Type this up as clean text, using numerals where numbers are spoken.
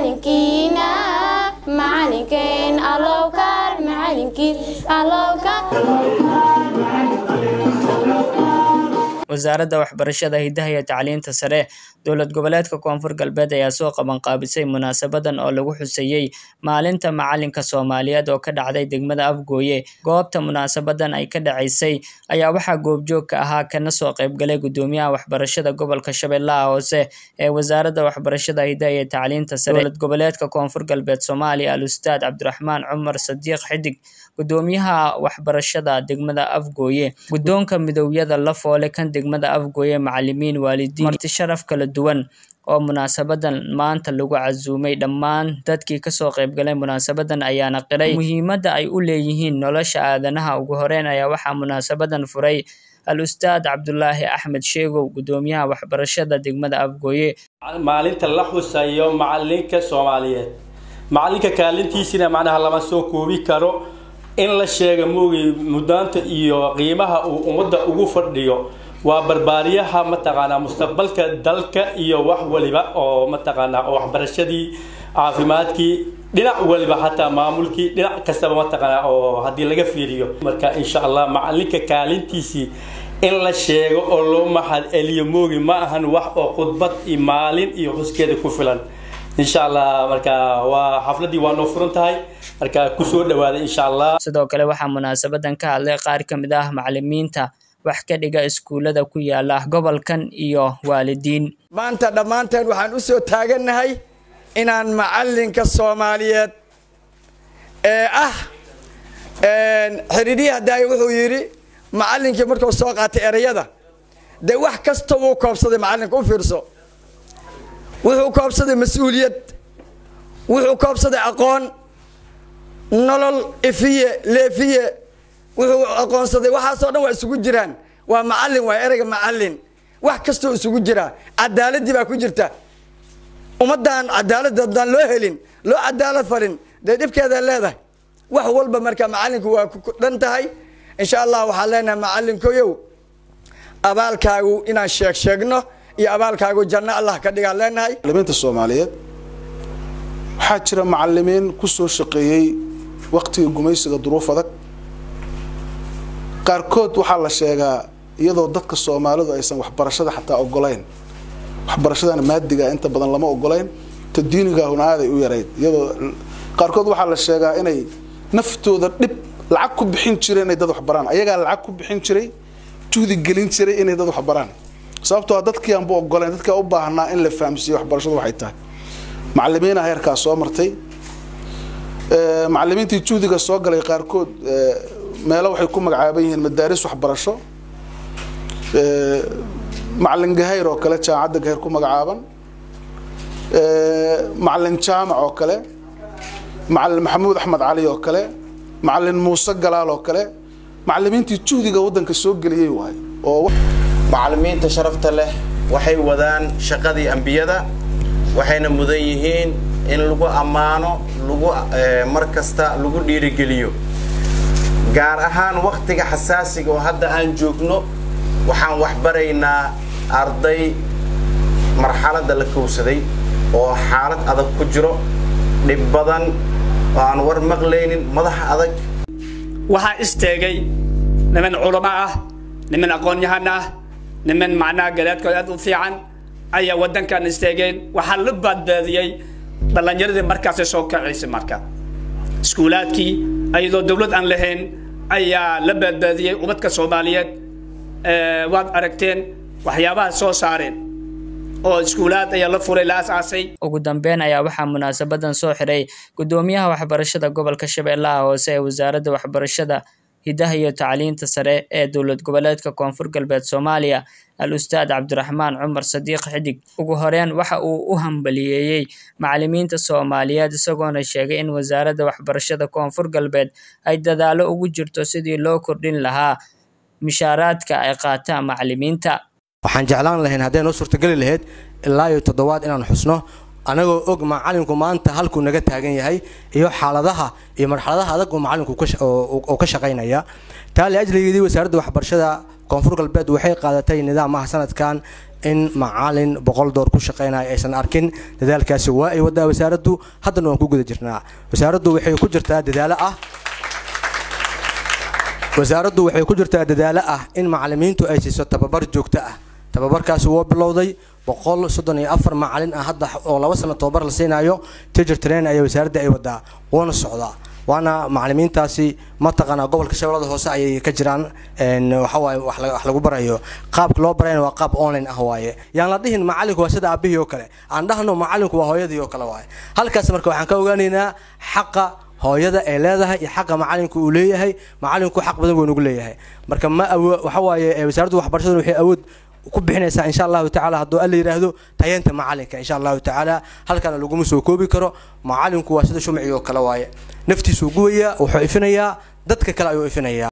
macalinkiina macalinkeen allowkaar macalinkiin allowkaar wasaaradda waxbarashada hidaha iyo tacliinta sare dowlad goboleedka Koonfur Galbeed ayaa soo qaban qaabisay munaasabadan oo lagu xuseeyay maalinta macalinka Soomaaliyeed oo ka dhacday degmada Afgooye. Goobta munaasabadan ay ka dhacaysay ayaa waxaa goobjoog ka ahaa kana soo qayb galay gudoomiyaha waxbarashada gobolka Shabeellaha Hoose ee wasaaradda waxbarashada hidaha iyo tacliinta sare dowlad goboleedka Koonfur Galbeed Soomaaliya Al-Ustaad Cabdiraxmaan Cumar Sadiiq Xidig, gudoomiyaha waxbarashada degmada Afgooye, gudoonka midowyada la foole kan degmada Afgooye, macallimiin, waalidiin, marti sharaf kala duwan oo munaasabadan maanta lagu casuumay. Dhammaan dadkii ka soo qayb galay munaasabadan ayaana qiray muhiimadda ay u leeyihiin nolosha aadanaha. Ugu horeyn ayaa waxaa munaasabadan furay Al-Ustaad Cabdulaahi Axmed Sheegow, gudoomiyaha waxbarashada degmada Afgooye. maalinta la xusayo macalinka Soomaaliyeed, macalinka kaalintiisina macnaha lama soo koobi karo in la sheego moogi mudaanta iyo qiimaha uu umada ugu fadhiyo waa barbaariyaha mataqaana mustaqbalka dalka iyo wax waliba oo mataqaana waxbarashadii caafimaadkii dhinac waliba hatta maamulkii dhinac kastaba mataqaana oo hadii laga fiiriyo marka insha Allah macalinka kaalintiisii in la sheego oo loo mahad celiyo moogi ma ahan wax oo khudbad iyo maalin iyo huskeeda ku filan. إن شاء الله مركا وحفلتي ونفرنتهاي مركا كسور دواده إن شاء الله. sidoo kale waxaa munaasabadan ka hadlay qaar ka mid ah macallimiinta wax ka dhiga iskuulada ku yaala gobolkan iyo waalidiin. maanta dhamaanteen waxaan u soo taaganahay inaan macalinka Soomaaliyeed xiriiriyaha daay wuxuu yiri macalinkii markuu soo qaatay erayada de wax kasta uu koobsaday macalinka u fiirso wuxuu koobsaday mas'uuliyad wuxuu koobsaday aqoon nolol ifiye leefiye wuxuu aqoonsaday waxa soo dhan waa isugu jiraan waa macallin waa erayga macallin wax kasta isugu jira cadaalad baa ku jirta umadan cadaalad loo helin loo cadaalad farin dibkeeda leedahay wax walba marka macallinku waa ku dhan tahay insha Allah waxa leenahay macallinkoyow abaalkaagu inaan sheegno iyo abaalkaagu janno Allah ka dhiga leenahay. macallimiinta Soomaaliyeed waxaa jira macallimiin ku soo shaqeeyay waqtiga gumaysiga duruuf adag qaarkood waxaa la sheegaa iyadoo dadka Soomaalidu aysan waxbarashada xataa ogolayn waxbarashada maadiga inta badan lama ogolayn ta diiniga hunaaday u yareed iyadoo qaarkood waxaa la sheegaa inay naftooda dib lacag ku bixin jireen inay dad wax baraan ayaga lacag ku bixin jiray juhdi gelin jiray inay dad wax baraan sababtoo dadkii aan buu ogoleen dadka u baahnaa in la fahamsiyo waxbarashadu waxay tahay macallimiina heerka soo martay macallimiintii juhdiga soo galay qaarkood meelo waxay ku magacaaban yihiin madaaris waxbarasho macallin Gahayr oo kale jaamacadda Gahayr ku magacaaban macallin jaamac oo kale macallin Maxamuud Axmed Cali oo kale macallin Muuse Galaal oo kale macallimiintii juhdiga wadanka soo galiyay waay oo macallimiinta sharafta leh waxay wadaan shaqadii ambiyada waxayna mudan yihiin in lagu amaano lagu markasta lagu dhiirigeliyo gaar ahaan waqtiga xasaasiga oo hadda aan joogno waxaan wax baraynaa arday marxaladda la kowsaday oo xaalad adag ku jiro dhib badan oo aan war maqlaynin madax adag waxa istaagay niman culimo ah niman aqoon-yahan ah niman macnaa galaadkooda aad u fiican ayaa wadankan istaageen waxa la badbaadiyay dhalinyaradii markaas soo kacaysay marka iskuulaadkii ayadoo dawlad aan lahayn ayaa la badbaadiyay ubadka Soomaaliyeed waad aragteen waxyaabaha soo saareen oo iskuulaad ayaa la furay la asaasay. ugu dambeyn ayaa waxaa munaasabadan soo xiray gudoomiyaha waxbarashada gobolka Shabeellaha Hoose ee wasaaradda waxbarashada hidaha iyo tacliinta sare ee dowlad goboleedka Koonfur Galbeed Soomaaliya Al-Ustaad Cabdiraxmaan Cumar Sadiiq Xidig. ugu horeyn waxa uu u hambalyeeyay macallimiinta Soomaaliyeed isagoona sheegay in wasaaradda waxbarashada Koonfur Galbeed ay dadaalo ugu jirto sidii loo kordhin lahaa mishaaraadka ay qaataan macallimiinta. waxaan jeclaan lahayn hadeen oo suurtagali lahayd ilaa iyo 7 inaan xusno anagoo og macallinku maanta halku naga taagan yahay iyo xaaladaha iyo marxaladaha adag oo macallinku ka shaqeynaya taali ajligeedii wasaaradda waxbarashada koonfur galbeed waxay qaadatay nidaamaha sanadkan in macalin $100 ku shaqeynaya aysan arkin dadaalkaasi waa ay wadaa wasaaraddu haddana waan ku guda jirnaa wasaaraddu waxay ku jirtaa dadaalo ah in macallimiintu ay siiso tababar joogto ah tababarkaasi wuu bilowday 134 macallin ah hadda oo 2 sano tababar la siinayo teacher train ay wasaaradda ay wadaa wana socdaa waana macallimiintaasi ma taqana gobolka shabeellada hoose ayay ka jiraan waxa way wax lagu barayo qaabka loo barayna waa qaab online ah waaye yaan la dhihin macallinku waa sida aabihii oo kale aan dhahno macallinku waa hooyadii oo kale waaye halkaas marka waxaan ka ogaanaynaa xaqa hooyada ay leedahay iyo xaqa macallinku uu leeyahay macallinku xaq badan uu ugu leeyahay marka ma waxa waaye wasaaraddu waxbarashada waxay awood ku bixinaysaa insha Allah ta'ala hadduu alla yiraahdo tayeenta macallinka insha Allah ta'ala halkan lagu soo koobi karo macallinku waa sida shumciyo kala waaye naftiisu guwaya wuxuu ifinayaa dadka kale ayuu ifinayaa